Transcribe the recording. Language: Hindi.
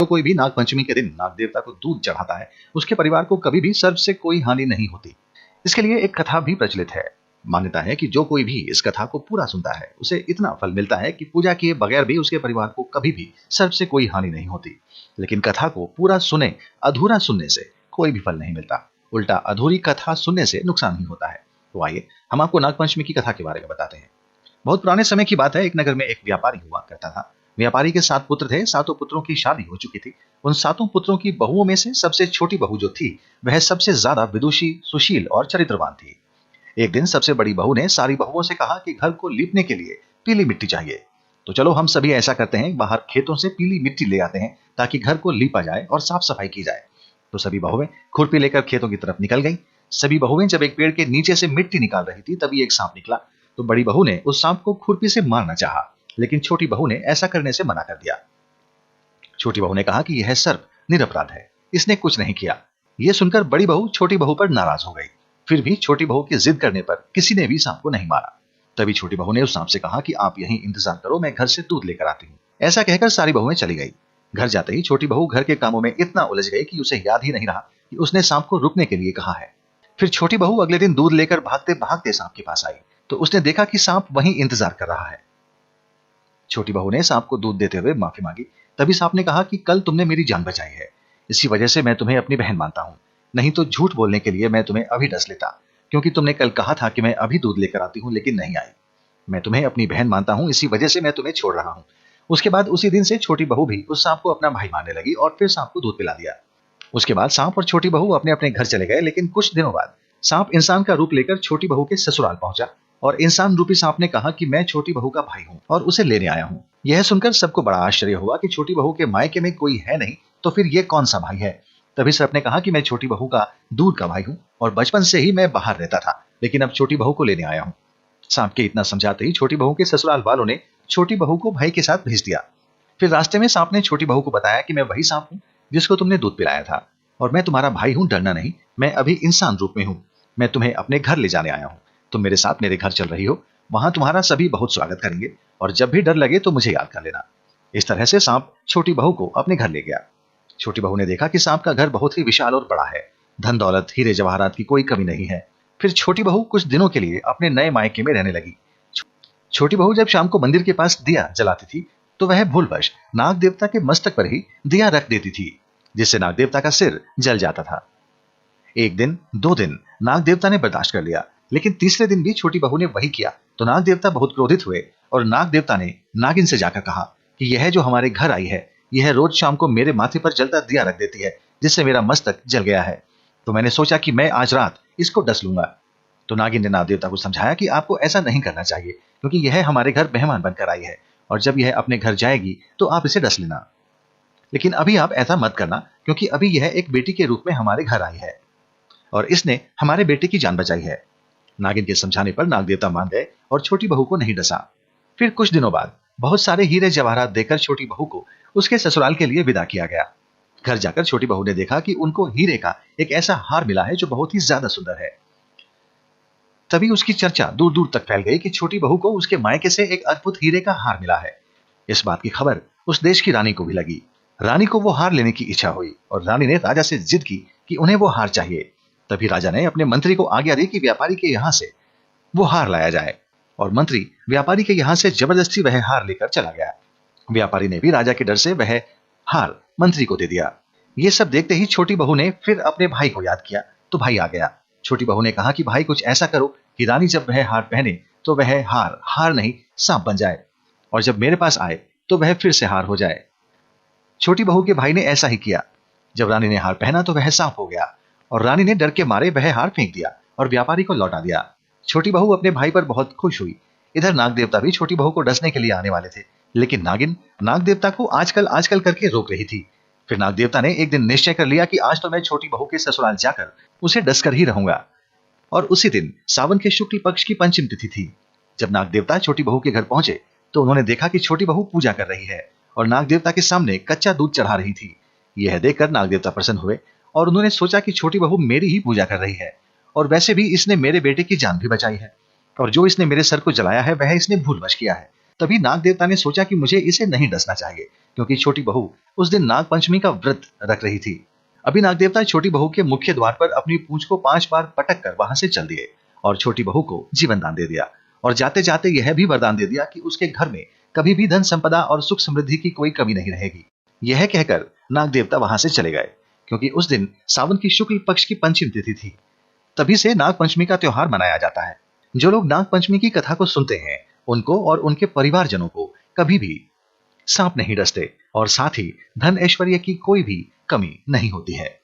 तो कोई भी नागपंचमी के दिन नाग देवता को दूध चढ़ाता है, उसके परिवार को कभी भी सर्प से कोई हानि नहीं होती। इसके लिए एक कथा भी प्रचलित है। मान्यता है कि जो कोई भी इस कथा को पूरा सुनता है उसे इतना फल मिलता है कि पूजा किए बगैर भी उसके परिवार को कभी भी सर्प से कोई हानि नहीं होती। लेकिन कथा को पूरा सुने अधूरा सुनने से कोई भी फल नहीं मिलता, उल्टा अधूरी कथा सुनने से नुकसान ही होता है। तो आइए हम आपको नागपंचमी की कथा के बारे में बताते हैं। बहुत पुराने समय की बात है। एक नगर में एक व्यापारी हुआ करता था। व्यापारी के 7 पुत्र थे। 7 पुत्रों की शादी हो चुकी थी। उन 7 पुत्रों की बहुओं में से सबसे छोटी बहू जो थी वह सबसे ज्यादा विदुषी, सुशील और चरित्रवान थी। एक दिन सबसे बड़ी बहू ने सारी बहुओं से कहा कि घर को लीपने के लिए पीली मिट्टी चाहिए। तो चलो हम सभी ऐसा करते हैं, बाहर खेतों से पीली मिट्टी ले आते हैं ताकि घर को लीपा जाए और साफ सफाई की जाए। तो सभी बहुएं खुरपी लेकर खेतों की तरफ निकल गईं। सभी बहुएं जब एक पेड़ के नीचे से मिट्टी निकाल रही थी तभी एक सांप निकला। तो बड़ी बहू ने उस सांप को खुरपी से मारना चाहा, लेकिन छोटी बहू ने ऐसा करने से मना कर दिया। छोटी बहू ने कहा कि यह सर्प निरपराध है, इसने कुछ नहीं किया। यह सुनकर बड़ी बहू छोटी बहू पर नाराज हो गई। फिर भी छोटी बहू की जिद करने पर किसी ने भी सांप को नहीं मारा। तभी छोटी बहू ने उस सांप से कहा कि आप यहीं इंतजार करो, मैं घर से दूध लेकर आती हूँ। ऐसा कहकर सारी बहुएं चली गई। घर जाते ही छोटी बहू घर के कामों में इतना उलझ गई कि उसे याद ही नहीं रहा कि उसने सांप को रुकने के लिए कहा है। फिर छोटी बहू अगले दिन दूध लेकर भागते भागते सांप के पास आई तो उसने देखा कि सांप वहीं इंतजार कर रहा है। छोटी बहू ने सांप को दूध देते हुए माफी मांगी। तभी सांप ने कहा कि कल तुमने मेरी जान बचाई है, इसी वजह से मैं तुम्हें अपनी बहन मानता हूं। नहीं तो झूठ बोलने के लिए मैं तुम्हें अभी डस लेता, क्योंकि तुमने कल कहा था कि मैं अभी दूध लेकर आती हूं लेकिन नहीं आई। मैं तुम्हें अपनी बहन मानता हूं, इसी वजह से मैं तुम्हें छोड़ रहा हूं। उसके बाद उसी दिन से छोटी बहू भी उस सांप को अपना भाई मानने लगी और फिर सांप को दूध पिला दिया। उसके बाद सांप और छोटी बहू अपने अपने घर चले गए। लेकिन कुछ दिनों बाद सांप इंसान का रूप लेकर छोटी बहू के ससुराल पहुंचा और इंसान रूपी सांप ने कहा कि मैं छोटी बहू का भाई हूं और उसे लेने आया हूं। यह सुनकर सबको बड़ा आश्चर्य हुआ कि छोटी बहू के मायके में कोई है नहीं, तो फिर यह कौन सा भाई है। तभी सर्प ने कहा कि मैं छोटी बहू का दूध का भाई हूं और बचपन से ही मैं बाहर रहता था, लेकिन अब छोटी बहू को लेने आया हूं। सांप के इतना समझाते ही छोटी बहू के ससुराल वालों ने छोटी बहू को भाई के साथ भेज दिया। फिर रास्ते में सांप ने छोटी बहू को बताया कि मैं वही सांप हूं जिसको तुमने दूध पिलाया था और मैं तुम्हारा भाई हूं, डरना नहीं। मैं अभी इंसान रूप में हूं। मैं तुम्हें अपने घर ले जाने आया हूं। तुम मेरे साथ मेरे घर चल रही हो, वहां तुम्हारा सभी बहुत स्वागत करेंगे और जब भी डर लगे तो मुझे याद कर लेना। इस तरह से सांप छोटी बहू को अपने घर ले गया। छोटी बहू ने देखा कि सांप का घर बहुत ही विशाल और बड़ा है। धन दौलत, हीरे जवाहरात की कोई कमी नहीं है। फिर छोटी बहू कुछ दिनों के लिए अपने नए मायके में रहने लगी। छोटी बहू जब शाम को मंदिर के पास दिया जलाती थी तो वह भूलवश नाग देवता के मस्तक पर ही दिया रख देती थी, जिससे नाग देवता का सिर जल जाता था। एक दिन, 2 दिन नाग देवता ने बर्दाश्त कर लिया, लेकिन तीसरे दिन भी छोटी बहू ने वही किया तो नाग देवता बहुत क्रोधित हुए और नाग देवता ने नागिन से जाकर कहा कि यह जो हमारे घर आई है यह रोज शाम को मेरे माथे पर जलता दिया रख देती है, जिससे मेरा मस्तक जल गया है। तो मैंने सोचा कि मैं आज रात इसको डस लूंगा। तो नागिन ने नाग देवता को समझाया कि आपको ऐसा नहीं करना चाहिए, क्योंकि यह हमारे घर मेहमान बनकर आई है और जब यह अपने घर जाएगी तो आप इसे डस लेना। लेकिन अभी आप ऐसा मत करना, क्योंकि अभी यह एक बेटी के रूप में हमारे घर आई है और इसने हमारे बेटे की जान बचाई है। नागिन के समझाने पर नाग देवता मान गए और छोटी बहू को नहीं डसा। फिर कुछ दिनों बाद बहुत सारे हीरे जवाहरात देकर छोटी बहू को उसके ससुराल के लिए विदा किया गया। घर जाकर छोटी बहू ने देखा कि उनको हीरे का एक ऐसा हार मिला है जो बहुत ही ज्यादा सुंदर है। तभी उसकी चर्चा दूर दूर तक फैल गई कि छोटी बहू को उसके मायके से एक अद्भुत हीरे का हार मिला है। इस बात की खबर उस देश की रानी को भी लगी। रानी को वो हार लेने की इच्छा हुई और रानी ने राजा से जिद की कि उन्हें वो हार चाहिए। तभी राजा ने अपने मंत्री को आज्ञा दी कि व्यापारी के यहां से वो हार लाया जाए और मंत्री व्यापारी के यहां से जबरदस्ती वह हार लेकर चला गया। व्यापारी ने भी राजा के डर से वह हार मंत्री को दे दिया। ये सब देखते ही छोटी बहू ने फिर अपने भाई को याद किया तो भाई आ गया। छोटी बहू ने कहा कि भाई कुछ ऐसा करो कि रानी जब वह हार पहने तो वह हार नहीं सांप बन जाए और जब मेरे पास आए तो वह फिर से हार हो जाए। छोटी बहू के भाई ने ऐसा ही किया। जब रानी ने हार पहना तो वह सांप हो गया और रानी ने डर के मारे वह हार फेंक दिया और व्यापारी को लौटा दिया। छोटी बहू अपने भाई पर बहुत खुश हुई। इधर नाग देवता भी छोटी बहू को डसने के लिए आने वाले थे, लेकिन नागिन नाग देवता को आजकल आजकल करके रोक रही थी। फिर नाग देवता ने एक दिन निश्चय कर लिया कि आज तो मैं छोटी बहू के ससुराल जाकर उसे डसकर ही रहूंगा। और उसी दिन सावन के शुक्ल पक्ष की पंचमी तिथि थी। जब नाग देवता छोटी बहू के घर पहुंचे तो उन्होंने देखा कि छोटी बहू पूजा कर रही है और नाग देवता के सामने कच्चा दूध चढ़ा रही थी। यह देखकर नाग देवता प्रसन्न हुए और उन्होंने सोचा कि छोटी बहू मेरी ही पूजा कर रही है और वैसे भी इसने मेरे बेटे की जान भी बचाई है और जो इसने मेरे सर को जलाया है वह इसने भूलवश किया है। तभी नाग देवता ने सोचा कि मुझे इसे नहीं डसना चाहिए, क्योंकि छोटी बहू उस दिन नाग पंचमी का व्रत रख रही थी। अभी नाग देवता छोटी बहू के मुख्य द्वार पर अपनी पूंछ को 5 बार पटक कर वहां से चल दिए और छोटी बहू को जीवन दान दे दिया और जाते जाते यह भी वरदान दे दिया कि उसके घर में कभी भी धन संपदा और सुख समृद्धि की कोई कमी नहीं रहेगी। यह कहकर नाग देवता वहां से चले गए। क्योंकि उस दिन सावन की शुक्ल पक्ष की पंचमी तिथि थी, तभी से नाग पंचमी का त्योहार मनाया जाता है। जो लोग नाग पंचमी की कथा को सुनते हैं उनको और उनके परिवारजनों को कभी भी सांप नहीं डसते और साथ ही धन ऐश्वर्य की कोई भी कमी नहीं होती है।